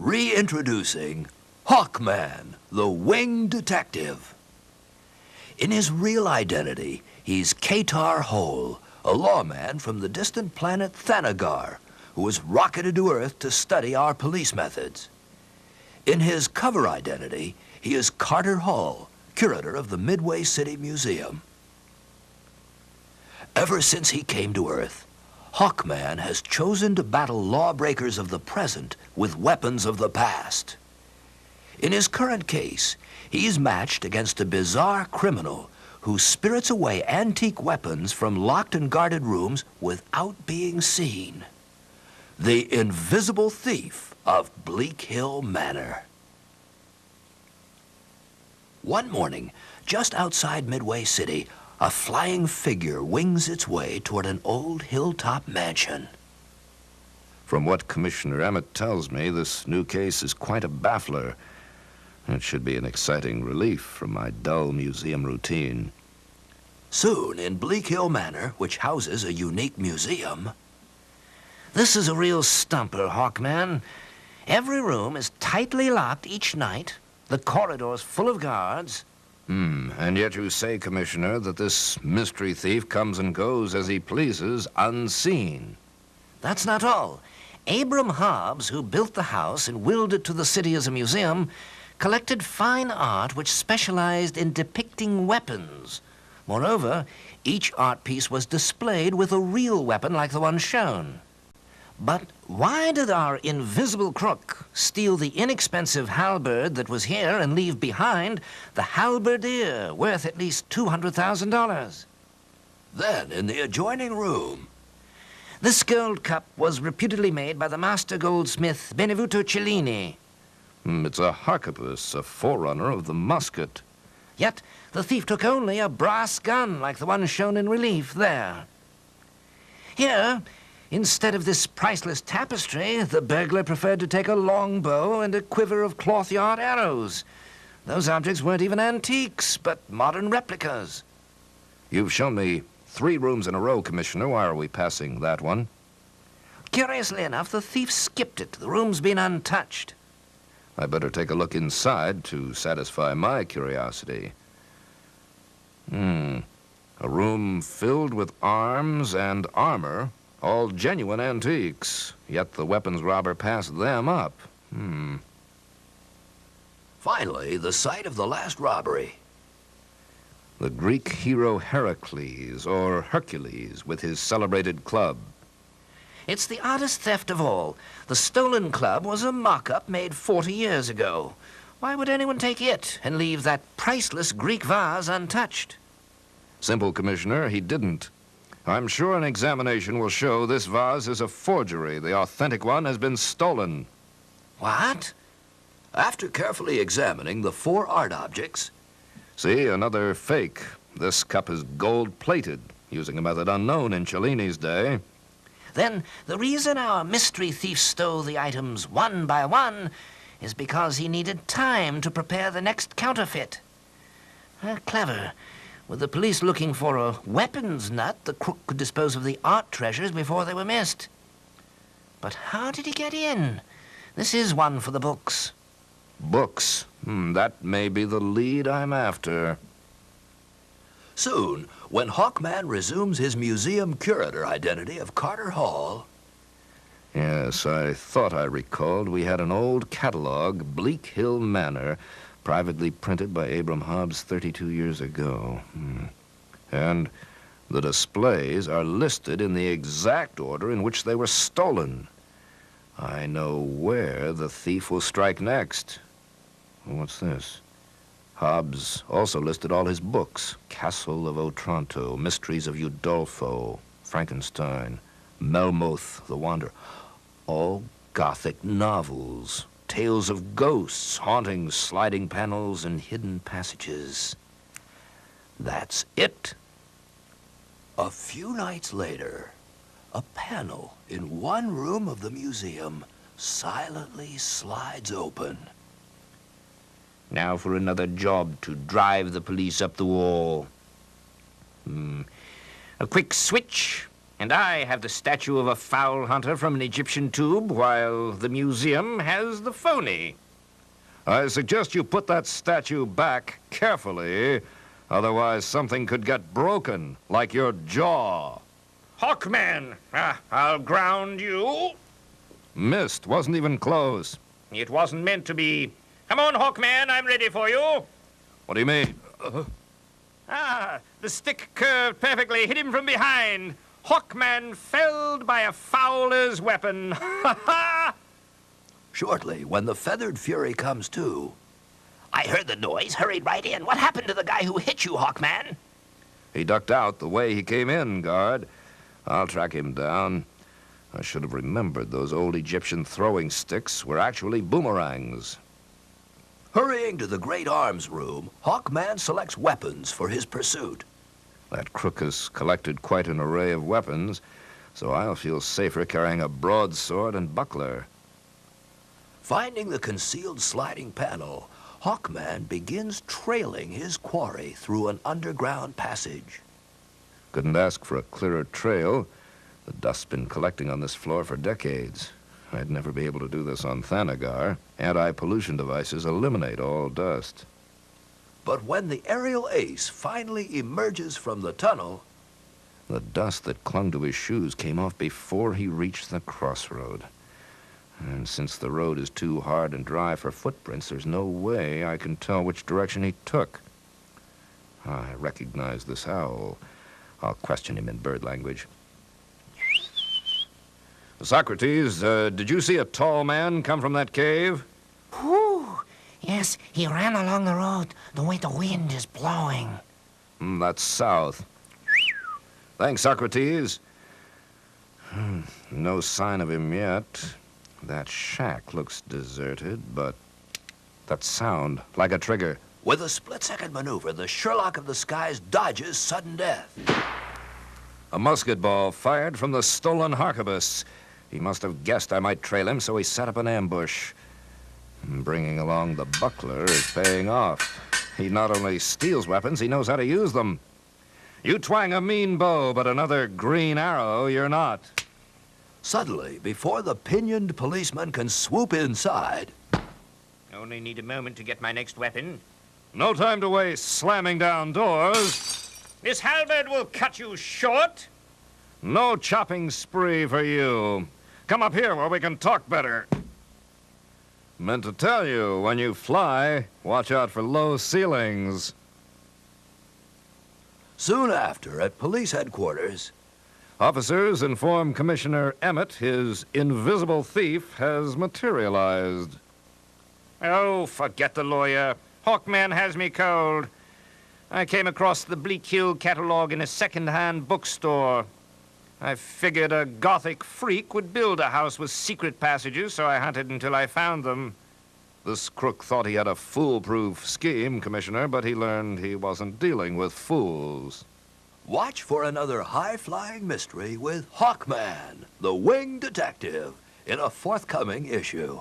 Reintroducing Hawkman, the winged detective. In his real identity, he's Katar Hole, a lawman from the distant planet Thanagar, who was rocketed to Earth to study our police methods. In his cover identity, he is Carter Hall, curator of the Midway City Museum. Ever since he came to Earth, Hawkman has chosen to battle lawbreakers of the present with weapons of the past. In his current case, he's matched against a bizarre criminal who spirits away antique weapons from locked and guarded rooms without being seen. The invisible thief of Bleakhill Manor. One morning, just outside Midway City, a flying figure wings its way toward an old hilltop mansion. From what Commissioner Emmett tells me, this new case is quite a baffler. It should be an exciting relief from my dull museum routine. Soon, in Bleakhill Manor, which houses a unique museum... This is a real stumper, Hawkman. Every room is tightly locked each night, the corridors full of guards. And yet you say, Commissioner, that this mystery thief comes and goes as he pleases, unseen. That's not all. Abram Hobbs, who built the house and willed it to the city as a museum, collected fine art which specialized in depicting weapons. Moreover, each art piece was displayed with a real weapon like the one shown. But why did our invisible crook steal the inexpensive halberd that was here and leave behind the halberdier worth at least $200,000? Then, in the adjoining room... This gold cup was reputedly made by the master goldsmith Benvenuto Cellini. It's a harquebus, a forerunner of the musket. Yet the thief took only a brass gun like the one shown in relief there. Here, instead of this priceless tapestry, the burglar preferred to take a longbow and a quiver of cloth-yard arrows. Those objects weren't even antiques, but modern replicas. You've shown me 3 rooms in a row, Commissioner. Why are we passing that one? Curiously enough, the thief skipped it. The room's been untouched. I better take a look inside to satisfy my curiosity. A room filled with arms and armor, all genuine antiques, yet the weapons robber passed them up. Finally, the site of the last robbery. The Greek hero Heracles, or Hercules, with his celebrated club. It's the oddest theft of all. The stolen club was a mock-up made 40 years ago. Why would anyone take it and leave that priceless Greek vase untouched? Simple, Commissioner, he didn't. I'm sure an examination will show this vase is a forgery. The authentic one has been stolen. What? After carefully examining the 4 art objects... See, another fake. This cup is gold-plated, using a method unknown in Cellini's day. Then the reason our mystery thief stole the items one by one is because he needed time to prepare the next counterfeit. Clever. With the police looking for a weapons nut, the crook could dispose of the art treasures before they were missed. But how did he get in? This is one for the books. Books? That may be the lead I'm after. Soon, when Hawkman resumes his museum curator identity of Carter Hall... Yes, I thought I recalled we had an old catalog, Bleakhill Manor, privately printed by Abram Hobbs 32 years ago. And the displays are listed in the exact order in which they were stolen. I know where the thief will strike next. What's this? Hobbs also listed all his books. Castle of Otranto, Mysteries of Udolpho, Frankenstein, Melmoth the Wanderer. All Gothic novels. Tales of ghosts, hauntings, sliding panels, and hidden passages. That's it. A few nights later, a panel in one room of the museum silently slides open. Now for another job to drive the police up the wall. A quick switch, And I have the statue of a fowl hunter from an Egyptian tube, while the museum has the phony. I suggest you put that statue back carefully, otherwise something could get broken, like your jaw. Hawkman! I'll ground you. Missed, wasn't even close. It wasn't meant to be. Come on, Hawkman, I'm ready for you. What do you mean? The stick curved perfectly, hit him from behind. Hawkman felled by a fowler's weapon. Shortly, when the feathered fury comes to, I heard the noise, hurried right in. What happened to the guy who hit you, Hawkman? He ducked out the way he came in, guard. I'll track him down. I should have remembered those old Egyptian throwing sticks were actually boomerangs. hurrying to the great arms room, Hawkman selects weapons for his pursuit. That crook has collected quite an array of weapons, so I'll feel safer carrying a broadsword and buckler. Finding the concealed sliding panel, Hawkman begins trailing his quarry through an underground passage. Couldn't ask for a clearer trail. The dust's been collecting on this floor for decades. I'd never be able to do this on Thanagar. Anti-pollution devices eliminate all dust. But when the aerial ace finally emerges from the tunnel, the dust that clung to his shoes came off before he reached the crossroad. And since the road is too hard and dry for footprints, there's no way I can tell which direction he took. I recognize this owl. I'll question him in bird language. Socrates, did you see a tall man come from that cave? Whew. Yes, he ran along the road, the way the wind is blowing. That's south. Thanks, Socrates. No sign of him yet. That shack looks deserted, but that sound, like a trigger. With a split-second maneuver, the Sherlock of the Skies dodges sudden death. A musket ball fired from the stolen harquebus. He must have guessed I might trail him, so he set up an ambush. Bringing along the buckler is paying off. He not only steals weapons, he knows how to use them. You twang a mean bow, but another green arrow you're not. Suddenly, before the pinioned policeman can swoop inside... Only need a moment to get my next weapon. No time to waste slamming down doors. This halberd will cut you short. No chopping spree for you. Come up here where we can talk better. Meant to tell you, when you fly, watch out for low ceilings. Soon after, at police headquarters... Officers inform Commissioner Emmett his invisible thief has materialized. Oh, forget the lawyer. Hawkman has me cold. I came across the Bleakhill catalog in a second-hand bookstore. I figured a Gothic freak would build a house with secret passages, so I hunted until I found them. This crook thought he had a foolproof scheme, Commissioner, but he learned he wasn't dealing with fools. Watch for another high-flying mystery with Hawkman, the winged detective, in a forthcoming issue.